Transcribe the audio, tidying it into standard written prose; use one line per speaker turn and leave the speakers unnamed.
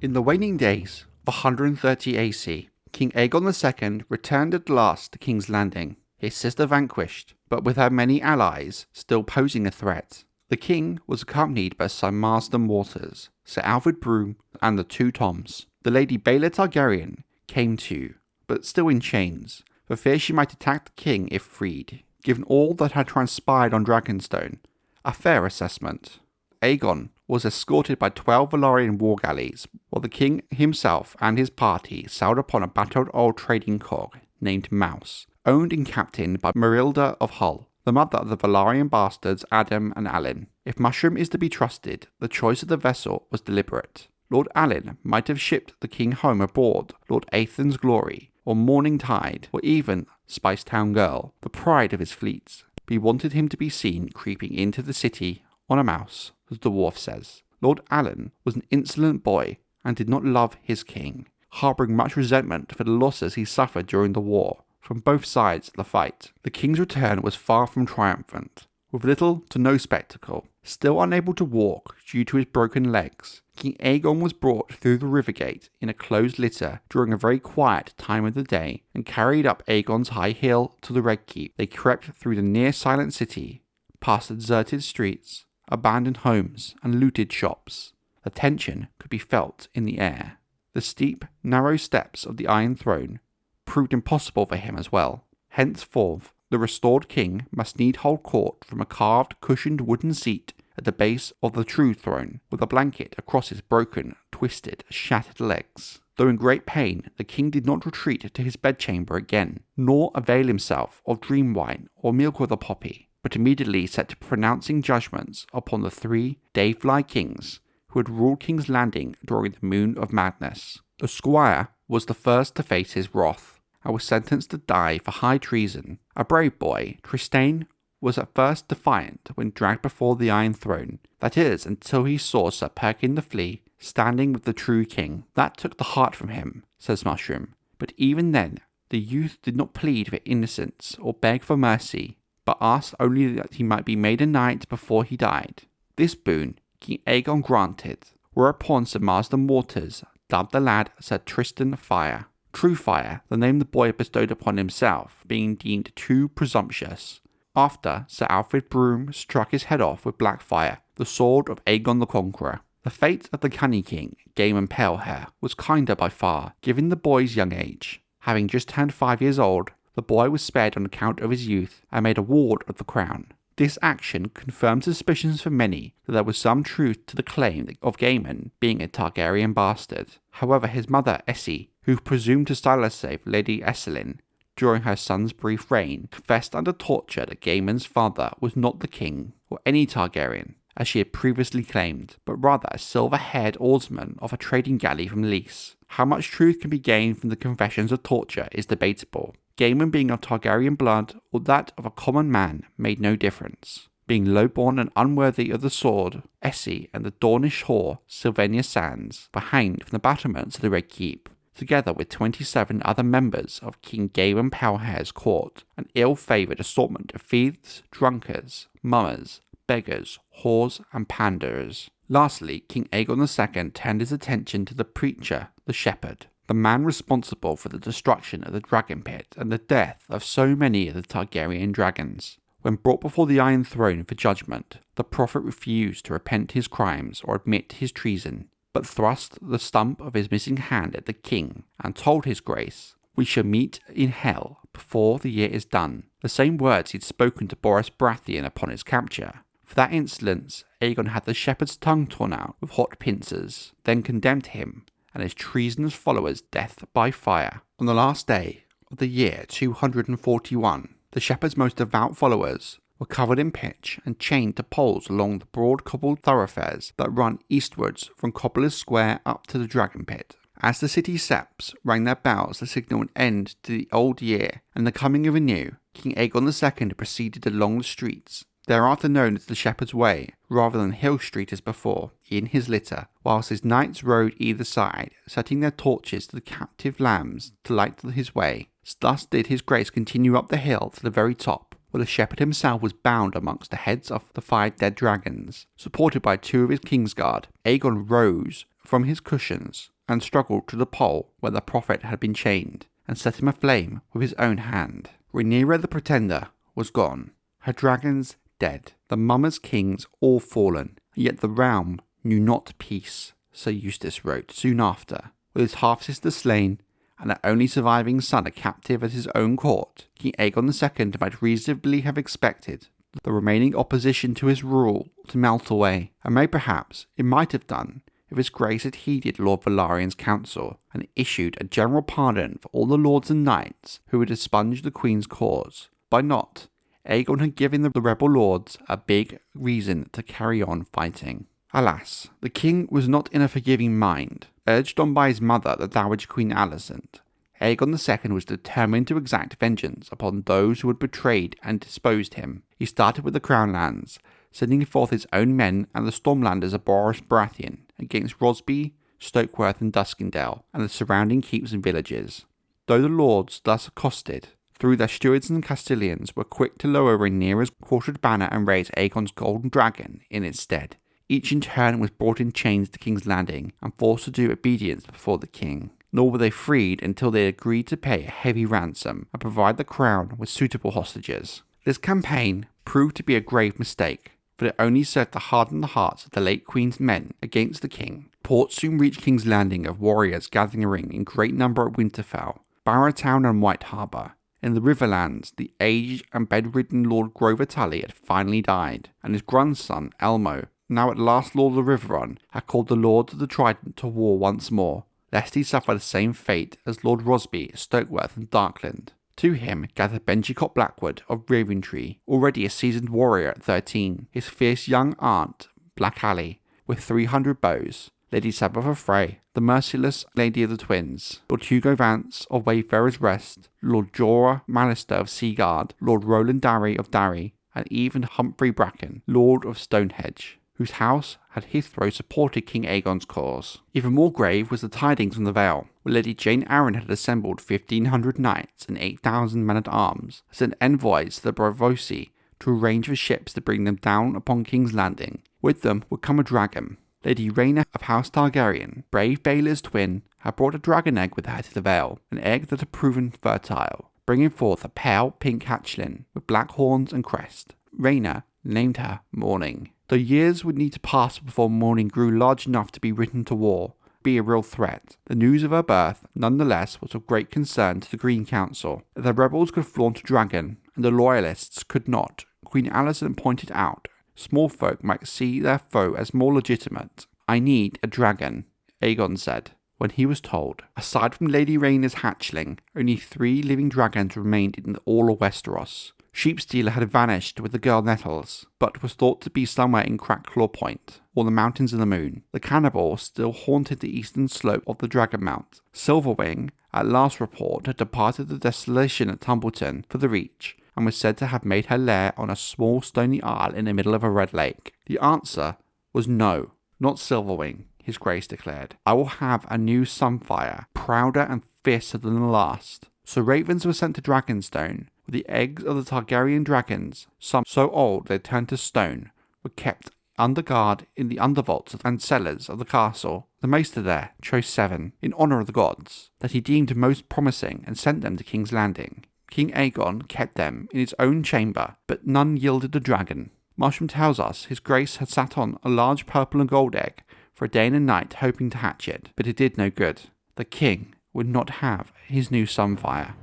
In the waning days of 130 AC, King Aegon II returned at last to King's Landing, his sister vanquished, but with her many allies still posing a threat. The king was accompanied by Sir Marsden Waters, Sir Alfred Broom, and the two Toms. The Lady Rhaenyra Targaryen came too, but still in chains, for fear she might attack the king if freed. Given all that had transpired on Dragonstone, a fair assessment. Aegon was escorted by 12 Velaryon war galleys, while the king himself and his party sailed upon a battered old trading cog named Mouse, owned and captained by Marilda of Hull, the mother of the Velaryon bastards Adam and Alyn. If Mushroom is to be trusted, the choice of the vessel was deliberate. Lord Alyn might have shipped the king home aboard Lord Aethan's Glory, or Morning Tide, or even Spice Town Girl, the pride of his fleets. But he wanted him to be seen creeping into the city on a mouse, as the dwarf says. Lord Alyn was an insolent boy and did not love his king, harbouring much resentment for the losses he suffered during the war from both sides of the fight. The king's return was far from triumphant, with little to no spectacle. Still unable to walk due to his broken legs, King Aegon was brought through the river gate in a closed litter during a very quiet time of the day and carried up Aegon's high hill to the Red Keep. They crept through the near silent city, past the deserted streets, abandoned homes and looted shops. The tension could be felt in the air. The steep, narrow steps of the Iron Throne proved impossible for him as well. Henceforth, the restored king must need hold court from a carved, cushioned wooden seat at the base of the true throne, with a blanket across his broken, twisted, shattered legs. Though in great pain, the king did not retreat to his bedchamber again, nor avail himself of dream wine or milk of the poppy, but immediately set to pronouncing judgments upon the 3 dayfly kings who had ruled King's Landing during the Moon of Madness. The squire was the first to face his wrath, and was sentenced to die for high treason. A brave boy, Trystane was at first defiant when dragged before the Iron Throne, that is, until he saw Sir Perkin the Flea standing with the true king. That took the heart from him, says Mushroom, but even then the youth did not plead for innocence or beg for mercy, but asked only that he might be made a knight before he died. This boon King Aegon granted, whereupon Sir Marsden Waters dubbed the lad Sir Tristan Fire. True Fire, the name the boy bestowed upon himself, being deemed too presumptuous. After Sir Alfred Broom struck his head off with Blackfire, the sword of Aegon the Conqueror. The fate of the Cunning King, Daemon Palehair, was kinder by far, given the boy's young age. Having just turned 5 years old, the boy was spared on account of his youth and made a ward of the crown. This action confirmed suspicions for many that there was some truth to the claim of Daemon being a Targaryen bastard. However, his mother Essie, who presumed to silence save Lady Esselyn during her son's brief reign, confessed under torture that Daemon's father was not the king or any Targaryen, as she had previously claimed, but rather a silver-haired oarsman of a trading galley from Lys. How much truth can be gained from the confessions of torture is debatable. Daemon being of Targaryen blood or that of a common man made no difference. Being lowborn and unworthy of the sword, Essie and the Dornish whore Sylvania Sands were hanged from the battlements of the Red Keep, together with 27 other members of King Daemon Palehair's court, an ill-favoured assortment of thieves, drunkards, mummers, beggars, whores and panders. Lastly, King Aegon II turned his attention to the preacher, the shepherd, the man responsible for the destruction of the dragon pit and the death of so many of the Targaryen dragons. When brought before the Iron Throne for judgment, the prophet refused to repent his crimes or admit his treason, but thrust the stump of his missing hand at the king and told his grace, "We shall meet in hell before the year is done," the same words he'd spoken to Boris Baratheon upon his capture. For that insolence, Aegon had the shepherd's tongue torn out with hot pincers, then condemned him and his treasonous followers death by fire. On the last day of the year 241, the shepherd's most devout followers were covered in pitch and chained to poles along the broad cobbled thoroughfares that run eastwards from Cobbler's Square up to the Dragon Pit. As the city septs rang their bells to signal an end to the old year and the coming of a new, King Aegon II proceeded along the streets, thereafter known as the Shepherd's Way, rather than Hill Street as before, in his litter, whilst his knights rode either side, setting their torches to the captive lambs to light his way. Thus did his grace continue up the hill to the very top, where the shepherd himself was bound amongst the heads of the 5 dead dragons. Supported by 2 of his Kingsguard, Aegon rose from his cushions and struggled to the pole where the prophet had been chained and set him aflame with his own hand. Rhaenyra the Pretender was gone, her dragons dead, the Mummers kings all fallen, yet the realm knew not peace, Sir Eustace wrote soon after. With his half-sister slain and their only surviving son a captive at his own court, King Aegon II might reasonably have expected the remaining opposition to his rule to melt away, and it might have done if his grace had heeded Lord Velaryon's counsel and issued a general pardon for all the lords and knights who had expunged the Queen's cause. By not, Aegon had given the rebel lords a big reason to carry on fighting. Alas, the king was not in a forgiving mind. Urged on by his mother, the Dowager Queen Alicent, Aegon II was determined to exact vengeance upon those who had betrayed and disposed him. He started with the Crown Lands, sending forth his own men and the Stormlanders of Boris Baratheon against Rosby, Stokeworth and Duskendale, and the surrounding keeps and villages. Though the lords thus accosted, through their stewards and Castellans, were quick to lower Rhaenyra's quartered banner and raise Aegon's golden dragon in its stead. Each in turn was brought in chains to King's Landing and forced to do obedience before the king. Nor were they freed until they agreed to pay a heavy ransom and provide the crown with suitable hostages. This campaign proved to be a grave mistake, but it only served to harden the hearts of the late Queen's men against the king. Port soon reached King's Landing of warriors gathering in great number at Winterfell, Barrowtown and White Harbour. In the Riverlands, the aged and bedridden Lord Grover Tully had finally died, and his grandson, Elmo, now at last Lord of the Riverrun, had called the Lords of the Trident to war once more, lest he suffer the same fate as Lord Rosby, Stokeworth and Darkland. To him gathered Benjicott Blackwood of Raventree, already a seasoned warrior at 13, his fierce young aunt, Black Ally, with 300 bows, Lady Sabbath of Frey, the merciless Lady of the Twins, Lord Hugo Vance of Wayfarer's Rest, Lord Jorah Mallister of Seaguard, Lord Roland Darry of Darry, and even Humphrey Bracken, Lord of Stonehenge, whose house had hitherto supported King Aegon's cause. Even more grave was the tidings from the Vale, where Lady Jane Arryn had assembled 1,500 knights and 8,000 men-at-arms, and sent envoys to the Braavosi to arrange for ships to bring them down upon King's Landing. With them would come a dragon. Lady Rhaenyra of House Targaryen, brave Baelor's twin, had brought a dragon egg with her to the Vale, an egg that had proven fertile, bringing forth a pale pink hatchling with black horns and crest. Rhaenyra named her Morning. Though years would need to pass before Morning grew large enough to be written to war, be a real threat, the news of her birth nonetheless was of great concern to the Green Council. If the rebels could flaunt a dragon, and the loyalists could not, Queen Alicent pointed out, small folk might see their foe as more legitimate. "I need a dragon," Aegon said, when he was told. Aside from Lady Rhaenyra's hatchling, only 3 living dragons remained in all of Westeros. Sheepstealer had vanished with the girl Nettles, but was thought to be somewhere in Crackclaw Point, or the Mountains of the Moon. The cannibal still haunted the eastern slope of the Dragon Mount. Silverwing, at last report, had departed the desolation at Tumbleton for the Reach, and was said to have made her lair on a small stony isle in the middle of a red lake. The answer was no, not Silverwing, his grace declared. "I will have a new Sunfire, prouder and fiercer than the last." So ravens were sent to Dragonstone, where the eggs of the Targaryen dragons, some so old they turned to stone, were kept under guard in the undervaults and cellars of the castle. The Maester there chose 7, in honour of the gods, that he deemed most promising, and sent them to King's Landing. King Aegon kept them in his own chamber, but none yielded a dragon. Marsham tells us his grace had sat on a large purple and gold egg for a day and a night hoping to hatch it, but it did no good. The king would not have his new Sunfire.